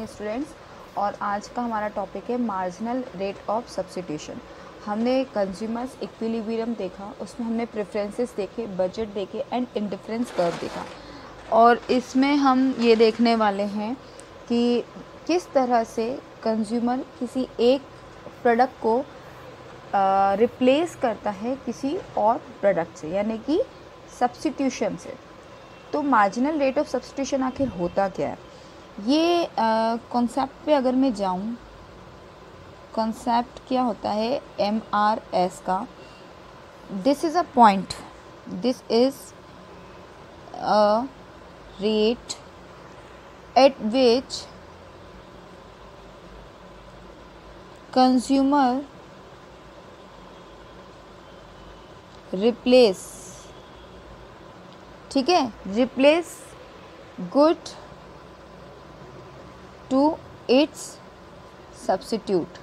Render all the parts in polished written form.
Students, और आज का हमारा टॉपिक है मार्जिनल रेट ऑफ सब्स्टिट्यूशन। हमने कंज्यूमर्स इक्विलिब्रियम देखा, उसमें हमने प्रेफरेंसेस देखे, बजट देखे एंड इंडिफरेंस कर्व देखा। और इसमें हम ये देखने वाले हैं कि किस तरह से कंज्यूमर किसी एक प्रोडक्ट को रिप्लेस करता है किसी और प्रोडक्ट से, यानी कि सब्स्टिट्यूशन से। तो मार्जिनल रेट ऑफ सब्स्टिट्यूशन आखिर होता क्या है, ये कॉन्सेप्ट पे अगर मैं जाऊँ, कॉन्सेप्ट क्या होता है MRS का। This is a point, this is a rate at which consumer replace, ठीक है, replace good to its substitute.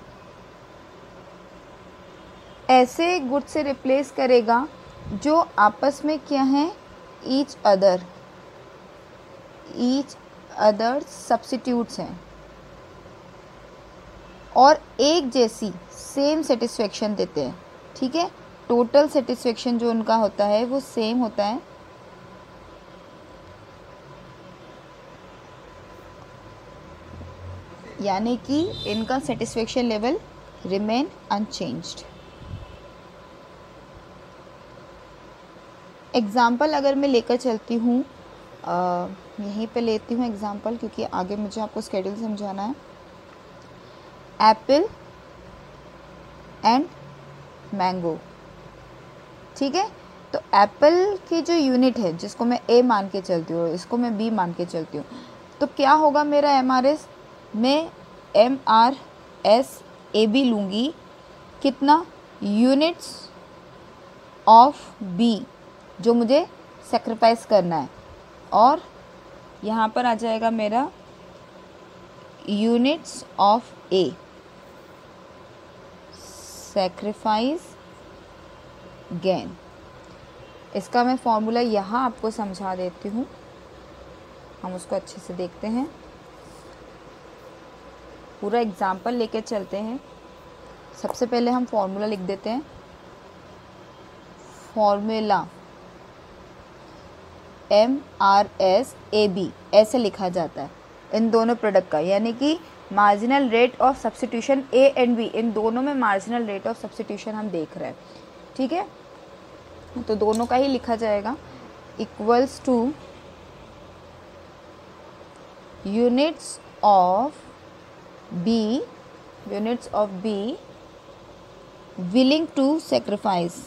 ऐसे गुड से रिप्लेस करेगा जो आपस में क्या है, ईच अदर सब्स्टिट्यूट्स हैं और एक जैसी सेम सेटिस्फेक्शन देते हैं। ठीक है, टोटल सेटिस्फेक्शन जो उनका होता है वो सेम होता है, यानी कि इनका satisfaction level remain unchanged. Example अगर मैं लेकर चलती हूँ, यहीं पे लेती हूँ एग्जाम्पल, क्योंकि आगे मुझे आपको स्केड्यूल समझाना है। एप्पल एंड मैंगो, ठीक है। तो एप्पल की जो यूनिट है, जिसको मैं A मान के चलती हूँ, इसको मैं B मान के चलती हूँ, तो क्या होगा मेरा MRS, मैं MRS AB लूँगी, कितना, यूनिट्स ऑफ B जो मुझे सेक्रीफाइस करना है, और यहाँ पर आ जाएगा मेरा units of A, sacrifice gain. इसका मैं फॉर्मूला यहाँ आपको समझा देती हूँ, हम उसको अच्छे से देखते हैं। पूरा एग्जाम्पल लेके चलते हैं। सबसे पहले हम फॉर्मूला लिख देते हैं। फॉर्मूला MRS AB ऐसे लिखा जाता है इन दोनों प्रोडक्ट का, यानी कि marginal rate of substitution A and B, इन दोनों में मार्जिनल रेट ऑफ सब्स्टिट्यूशन हम देख रहे हैं। ठीक है, तो दोनों का ही लिखा जाएगा, equals two units of B willing to sacrifice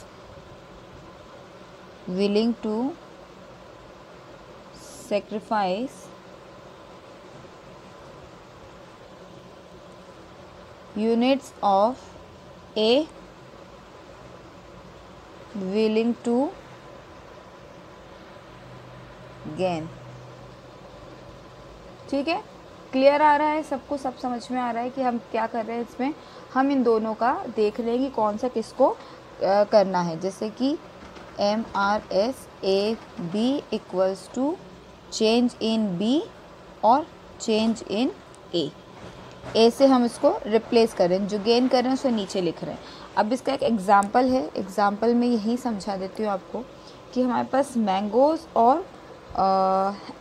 units of A willing to gain। ठीक है, क्लियर आ रहा है सबको, सब समझ में आ रहा है कि हम क्या कर रहे हैं इसमें। हम इन दोनों का देख रहे हैं कि कौन सा किसको करना है, जैसे कि MRS AB equals to change in B और चेंज इन A से हम इसको रिप्लेस कर रहे हैं, जो गेन कर रहे हैं उसे नीचे लिख रहे हैं। अब इसका एक एग्जाम्पल है, एग्जाम्पल में यही समझा देती हूँ आपको कि हमारे पास मैंगोज़ और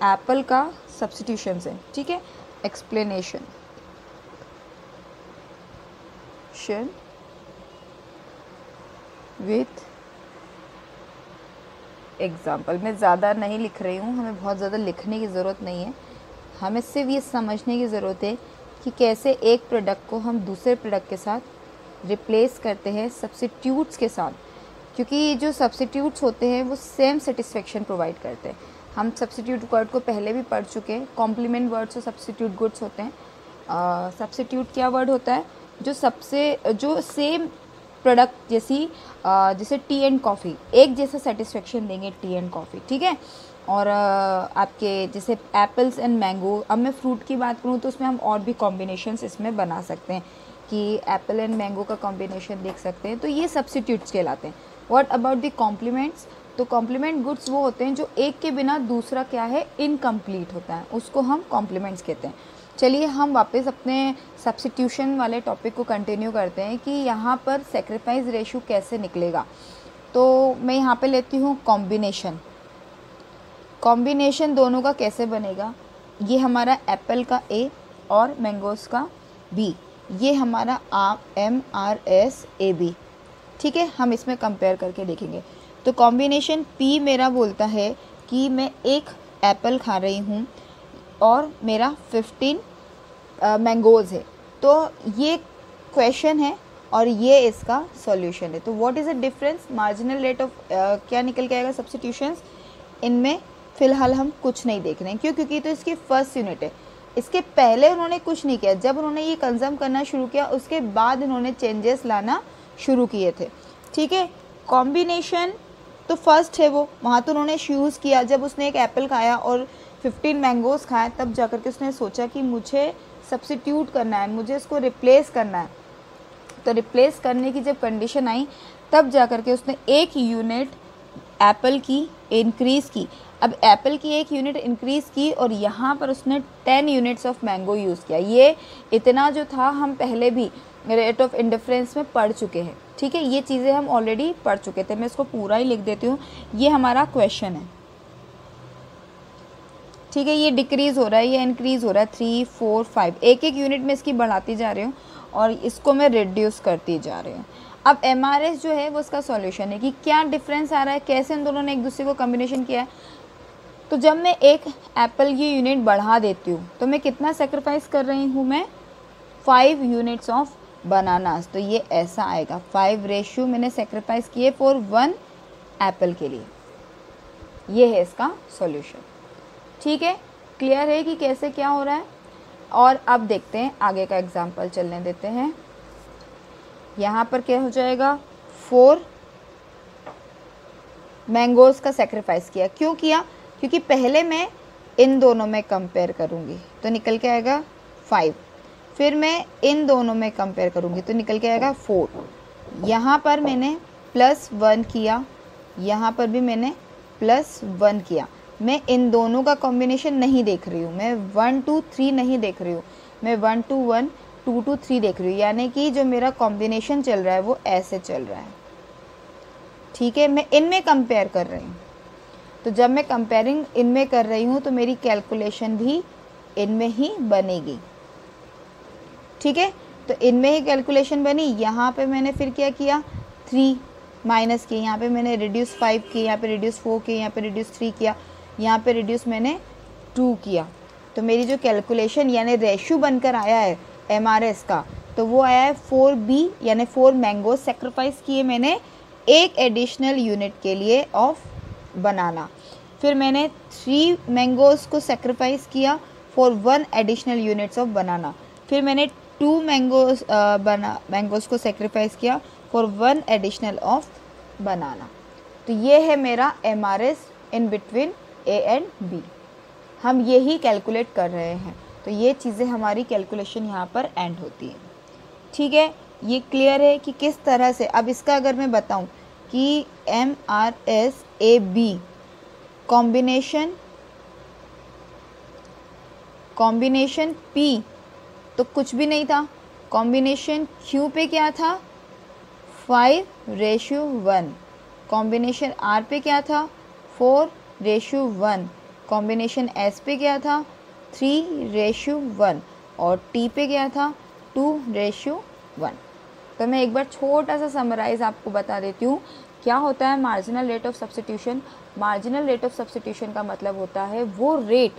एप्पल का सब्स्टिट्यूशन है। ठीक है, एक्सप्लेनेशन विथ एग्जाम्पल। मैं ज़्यादा नहीं लिख रही हूँ, हमें बहुत ज़्यादा लिखने की ज़रूरत नहीं है, हमें सिर्फ ये समझने की ज़रूरत है कि कैसे एक प्रोडक्ट को हम दूसरे प्रोडक्ट के साथ रिप्लेस करते हैं सब्स्टिट्यूट्स के साथ, क्योंकि जो सब्स्टिट्यूट्स होते हैं वो सेम सेटिस्फेक्शन प्रोवाइड करते हैं। हम सब्स्टिट्यूट वर्ड को पहले भी पढ़ चुके हैं, कॉम्प्लीमेंट वर्ड्स और सब्स्टिट्यूट गुड्स होते हैं। सब्स्टिट्यूट क्या वर्ड होता है, जो सेम प्रोडक्ट जैसे टी एंड कॉफ़ी, एक जैसा सेटिस्फेक्शन देंगे टी एंड कॉफ़ी। ठीक है, और आपके जैसे एप्पल्स एंड मैंगो, अब मैं फ्रूट की बात करूँ तो उसमें हम और भी कॉम्बिनेशंस इसमें बना सकते हैं, कि एप्पल एंड मैंगो का कॉम्बिनेशन देख सकते हैं, तो ये सब्स्टिट्यूट्स कहलाते हैं। व्हाट अबाउट द कॉम्प्लीमेंट्स, तो कॉम्प्लीमेंट गुड्स वो होते हैं जो एक के बिना दूसरा क्या है, इनकम्प्लीट होता है, उसको हम कॉम्प्लीमेंट्स कहते हैं। चलिए हम वापस अपने सब्स्टिट्यूशन वाले टॉपिक को कंटिन्यू करते हैं कि यहाँ पर सेक्रीफाइस रेशियो कैसे निकलेगा। तो मैं यहाँ पे लेती हूँ कॉम्बिनेशन। कॉम्बिनेशन दोनों का कैसे बनेगा, ये हमारा एप्पल का ए और मैंगोस का बी, ये हमारा MRS AB, ठीक है। हम इसमें कंपेयर करके देखेंगे। तो कॉम्बिनेशन पी मेरा बोलता है कि मैं एक एप्पल खा रही हूँ और मेरा 15 मैंगोज़ है। तो ये क्वेश्चन है और ये इसका सॉल्यूशन है। तो what is the difference, marginal rate of क्या निकल के आएगा सब्स्टिट्यूशंस। इनमें फ़िलहाल हम कुछ नहीं देख रहे हैं, क्यों, क्योंकि तो इसकी फर्स्ट यूनिट है। इसके पहले उन्होंने कुछ नहीं किया, जब उन्होंने ये कंज्यूम करना शुरू किया उसके बाद उन्होंने चेंजेस लाना शुरू किए थे, ठीक है। कॉम्बिनेशन तो फर्स्ट है, वो वहाँ तो उन्होंने यूज़ किया। जब उसने एक एप्पल खाया और 15 मैंगोज़ खाए, तब जाकर के उसने सोचा कि मुझे सब्स्टिट्यूट करना है, मुझे इसको रिप्लेस करना है। तो रिप्लेस करने की जब कंडीशन आई, तब जाकर के उसने एक यूनिट एप्पल की इंक्रीज़ की। अब एप्पल की एक यूनिट इंक्रीज़ की और यहाँ पर उसने 10 यूनिट्स ऑफ मैंगो यूज़ किया। ये इतना जो था हम पहले भी रेट ऑफ इंडिफरेंस में पढ़ चुके हैं, ठीक है। ये चीज़ें हम ऑलरेडी पढ़ चुके थे। मैं इसको पूरा ही लिख देती हूँ। ये हमारा क्वेश्चन है, ठीक है। ये डिक्रीज़ हो रहा है, ये इंक्रीज़ हो रहा है, 3, 4, 5, एक एक यूनिट में इसकी बढ़ाती जा रही हूँ और इसको मैं रिड्यूस करती जा रही हूँ। अब MRS जो है वो इसका सॉल्यूशन है कि क्या डिफरेंस आ रहा है, कैसे इन दोनों ने एक दूसरे को कॉम्बिनेशन किया है। तो जब मैं एक एप्पल की यूनिट बढ़ा देती हूँ तो मैं कितना सेक्रीफाइस कर रही हूँ, मैं 5 यूनिट्स ऑफ बनानास। तो ये ऐसा आएगा, 5 रेशियो मैंने सेक्रीफाइस किए फॉर 1 एप्पल के लिए। ये है इसका सॉल्यूशन, ठीक है। क्लियर है कि कैसे क्या हो रहा है। और अब देखते हैं आगे का एग्जाम्पल चलने देते हैं। यहाँ पर क्या हो जाएगा, 4 मैंगोज़ का सेक्रीफाइस किया। क्यों किया, क्योंकि पहले मैं इन दोनों में कंपेयर करूँगी तो निकल के आएगा 5, फिर मैं इन दोनों में कंपेयर करूँगी तो निकल के आएगा 4। यहाँ पर मैंने +1 किया, यहाँ पर भी मैंने +1 किया। मैं इन दोनों का कॉम्बिनेशन नहीं देख रही हूँ, मैं 1 2 3 नहीं देख रही हूँ, मैं 1 2 1 2 2 3 देख रही हूँ। यानी कि जो मेरा कॉम्बिनेशन चल रहा है वो ऐसे चल रहा है, ठीक है। मैं इनमें कंपेयर कर रही हूँ। तो जब मैं कंपेयरिंग इनमें कर रही हूँ तो मेरी कैलकुलेशन भी इनमें ही बनेगी, ठीक है। तो इनमें ही कैलकुलेशन बनी। यहाँ पे मैंने फिर क्या किया, 3 माइनस किया, यहाँ पे मैंने रिड्यूस 5 किया, यहाँ पे रिड्यूस 4 किया, यहाँ पे रिड्यूस 3 किया, यहाँ पे रिड्यूस मैंने 2 किया। तो मेरी जो कैलकुलेशन यानी रेशियो बनकर आया है MRS का, तो वो आया है 4B, यानी 4 मैंगो सेक्रीफाइस किए मैंने एक एडिशनल यूनिट के लिए ऑफ बनाना। फिर मैंने 3 मैंगोज़ को सेक्रीफाइस किया फॉर 1 एडिशनल यूनिट्स ऑफ बनाना। फिर मैंने 2 मैंगोज़ को सेक्रीफाइस किया फॉर 1 एडिशनल ऑफ बनाना। तो ये है मेरा MRS in between A and B। हम यही कैलकुलेट कर रहे हैं। तो ये चीज़ें हमारी कैलकुलेशन यहाँ पर एंड होती है, ठीक है। ये क्लियर है कि किस तरह से। अब इसका अगर मैं बताऊँ कि MRSAB कॉम्बिनेशन P तो कुछ भी नहीं था, कॉम्बिनेशन Q पे क्या था, 5:1, कॉम्बिनेशन R पे क्या था, 4:1, कॉम्बिनेशन S पे क्या था, 3:1 और T पे क्या था, 2:1। तो मैं एक बार छोटा सा समराइज़ आपको बता देती हूँ क्या होता है marginal rate of substitution. Marginal rate of substitution का मतलब होता है वो रेट,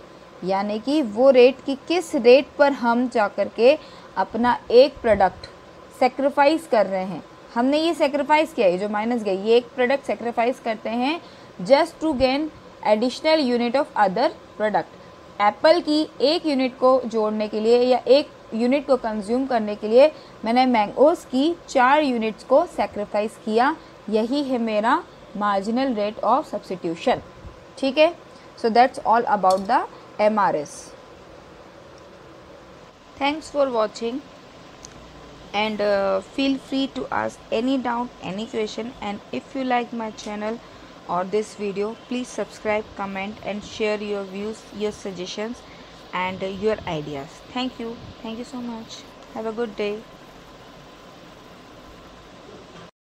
यानी कि वो रेट कि किस रेट पर हम जाकर के अपना एक प्रोडक्ट सेक्रीफाइस कर रहे हैं। हमने ये सेक्रीफाइस किया, ये जो माइनस गई, ये एक प्रोडक्ट सेक्रीफाइस करते हैं just to gain additional unit of other product. Apple की एक यूनिट को जोड़ने के लिए या एक यूनिट को कंज्यूम करने के लिए मैंने मैंगोज़ की 4 यूनिट्स को सेक्रीफाइस किया। यही है मेरा मार्जिनल रेट ऑफ सब्स्टिट्यूशन, ठीक है। So that's all about the MRS. Thanks for watching and feel free to ask any doubt, any question, and if you like my channel or this video, please subscribe, comment and share your views, your suggestions. and your ideas. Thank you so much. Have a good day.